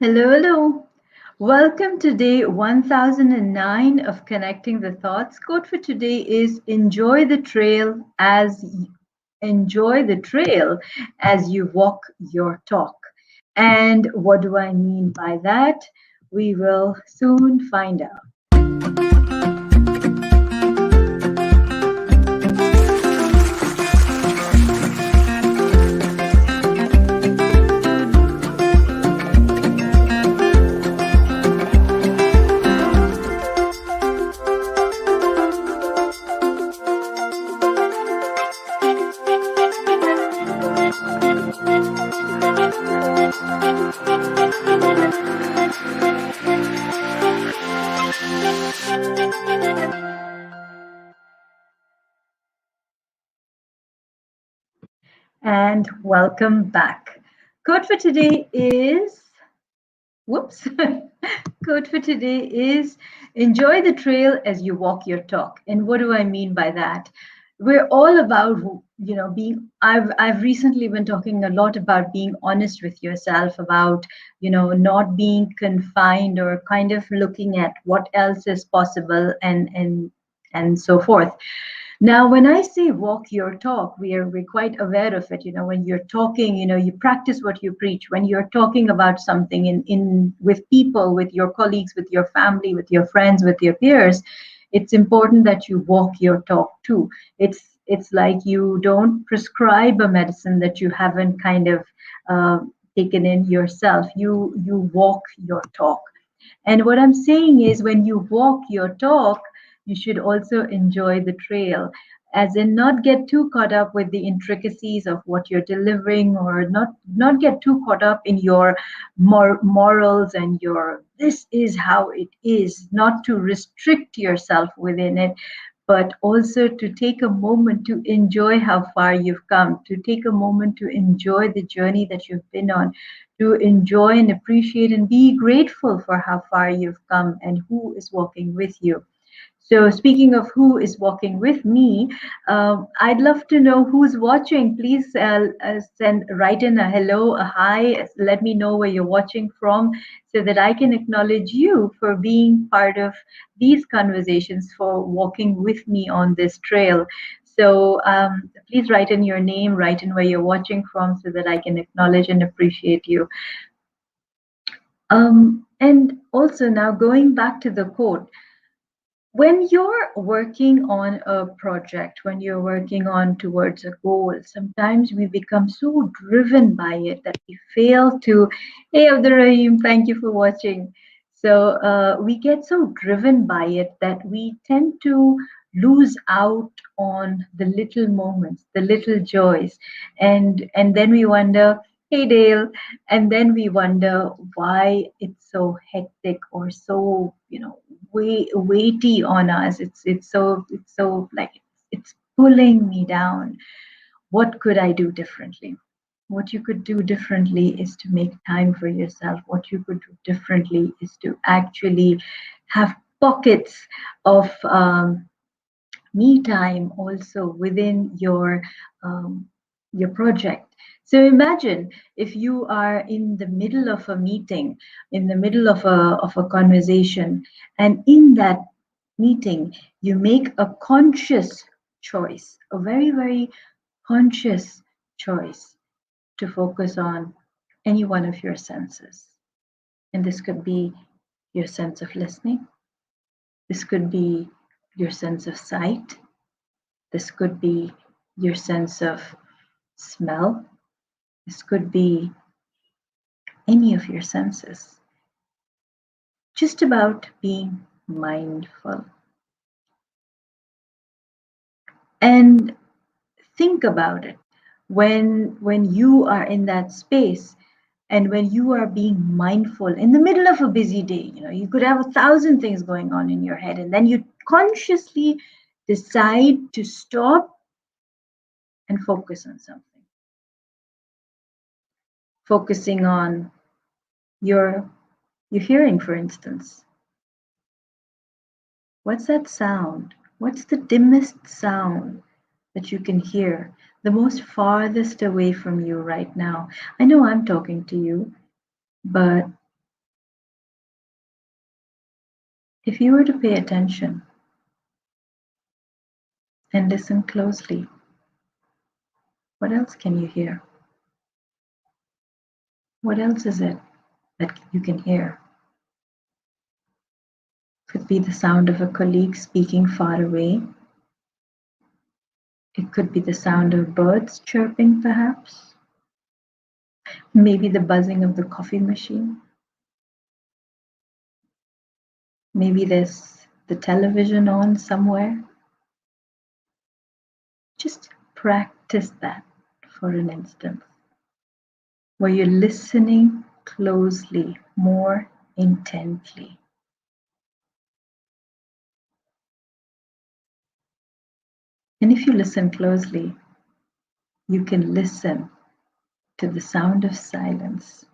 Hello, hello. Welcome to day 1009 of Connecting the Thoughts. Quote for today is enjoy the trail as you walk your talk. And what do I mean by that? We will soon find out. And welcome back. Quote for today is whoops. Quote for today is enjoy the trail as you walk your talk. And what do I mean by that? We're all about, being, I've recently been talking a lot about being honest with yourself, about, not being confined or kind of looking at what else is possible and so forth. Now, when I say walk your talk, we're quite aware of it. When you're talking, you practice what you preach. When you're talking about something in with people, with your colleagues, with your family, with your friends, with your peers, it's important that you walk your talk too. It's like you don't prescribe a medicine that you haven't kind of taken in yourself. You walk your talk. And what I'm saying is, when you walk your talk, you should also enjoy the trail, as in not get too caught up with the intricacies of what you're delivering, or not get too caught up in your morals and your this is how it is, not to restrict yourself within it, but also to take a moment to enjoy how far you've come, to take a moment to enjoy the journey that you've been on, to enjoy and appreciate and be grateful for how far you've come and who is walking with you. So, speaking of who is walking with me, I'd love to know who's watching. Please write in a hello, a hi. Let me know where you're watching from, so that I can acknowledge you for being part of these conversations, for walking with me on this trail. So, please write in your name, write in where you're watching from, so that I can acknowledge and appreciate you. And also, now going back to the quote, when you're working on a project, when you're working on towards a goal, sometimes we become so driven by it that we fail to, hey Abdurrahim, thank you for watching. So we get so driven by it that we tend to lose out on the little moments, the little joys. And then we wonder, hey Dale, and then we wonder why it's so hectic or so, weighty on us. It's so like it's pulling me down. What could I do differently? What you could do differently is to make time for yourself. What you could do differently is to actually have pockets of me time also within your project. So imagine if you are in the middle of a meeting, in the middle of a conversation, and in that meeting you make a conscious choice, a very, very conscious choice, to focus on any one of your senses. And this could be your sense of listening, this could be your sense of sight, this could be your sense of smell, this could be any of your senses. Just about being mindful. And think about it. When you are in that space, and when you are being mindful in the middle of a busy day, you could have 1,000 things going on in your head, and then you consciously decide to stop and focus on something. Focusing on your hearing, for instance. What's that sound? What's the dimmest sound that you can hear, the most farthest away from you right now? I know I'm talking to you, but If you were to pay attention and listen closely, what else can you hear? What else is it that you can hear? Could be the sound of a colleague speaking far away. It could be the sound of birds chirping, perhaps. Maybe the buzzing of the coffee machine. Maybe there's the television on somewhere. Just practice that for an instant, where you're listening closely, more intently. And if you listen closely, you can listen to the sound of silence.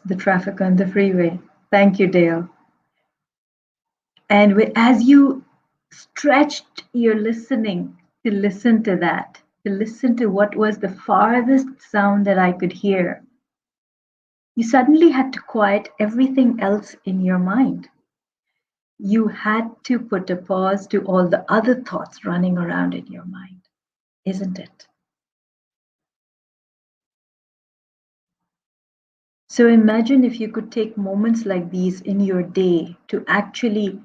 The traffic on the freeway. Thank you, Dale. And as you stretched your listening to listen to that, to listen to what was the farthest sound that I could hear, you suddenly had to quiet everything else in your mind. You had to put a pause to all the other thoughts running around in your mind, isn't it? So imagine if you could take moments like these in your day to actually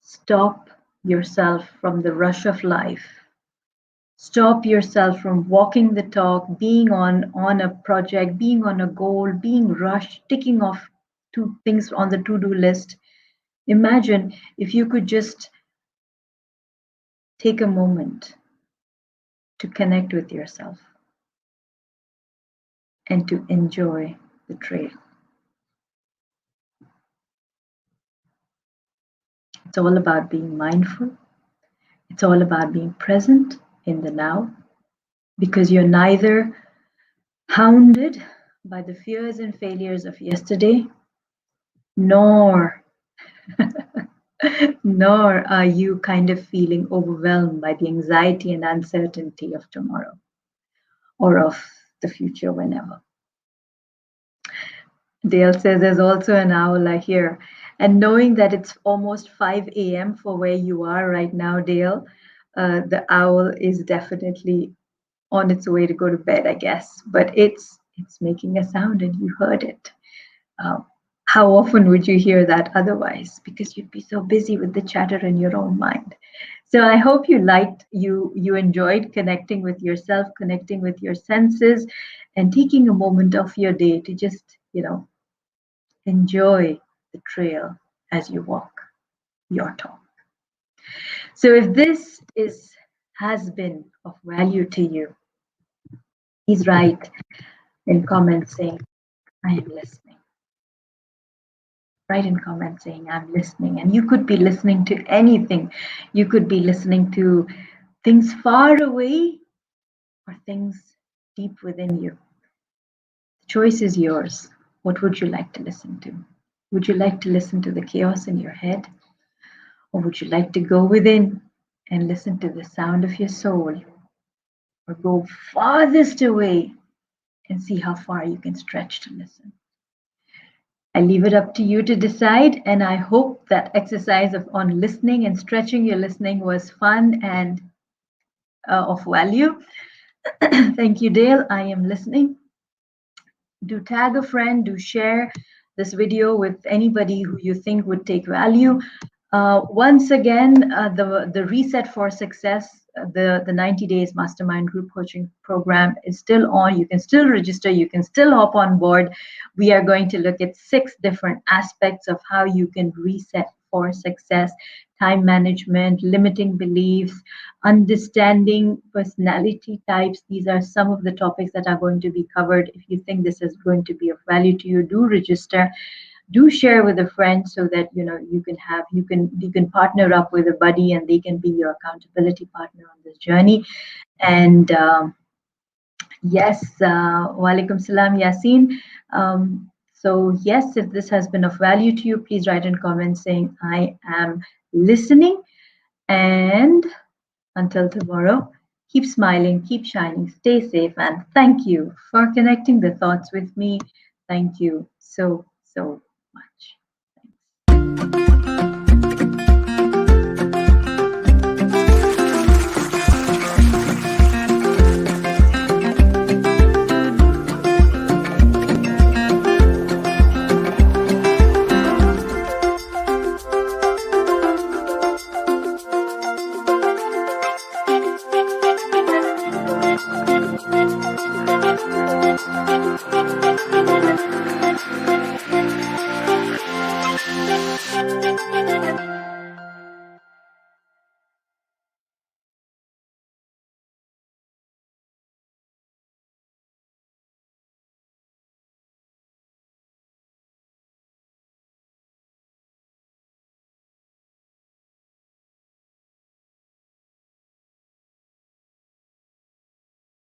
stop yourself from the rush of life. Stop yourself from walking the talk, being on a project, being on a goal, being rushed, ticking off two things on the to-do list. Imagine if you could just take a moment to connect with yourself and to enjoy the trail. It's all about being mindful. It's all about being present in the now, because you're neither hounded by the fears and failures of yesterday, nor nor are you kind of feeling overwhelmed by the anxiety and uncertainty of tomorrow or of the future whenever. Dale says there's also an owl I hear. And knowing that it's almost 5 a.m. for where you are right now, Dale, the owl is definitely on its way to go to bed, I guess. But it's making a sound and you heard it. How often would you hear that otherwise? Because you'd be so busy with the chatter in your own mind. So I hope you enjoyed connecting with yourself, connecting with your senses, and taking a moment of your day to just, enjoy the trail as you walk your talk. So if this has been of value to you, please write in comments saying, I am listening. Write in comments saying, I'm listening. And you could be listening to anything. You could be listening to things far away or things deep within you. The choice is yours. What would you like to listen to? Would you like to listen to the chaos in your head? Or would you like to go within and listen to the sound of your soul? Or go farthest away and see how far you can stretch to listen? I leave it up to you to decide, and I hope that exercise on listening and stretching your listening was fun and of value. Thank you, Dale. I am listening. Do tag a friend, do share this video with anybody who you think would take value. Once again, the Reset for Success, the 90 days mastermind group coaching program is still on. You can still register. You can still hop on board. We are going to look at 6 different aspects of how you can reset for success: time management, limiting beliefs, understanding personality types. These are some of the topics that are going to be covered. If you think this is going to be of value to you, do register. Do share with a friend so that you can partner up with a buddy and they can be your accountability partner on this journey. And yes, walaikum salam, Yasin. So yes, if this has been of value to you, please write in comments saying I am listening. And until tomorrow, keep smiling, keep shining, stay safe, and thank you for connecting the thoughts with me. Thank you so, so much. Thanks.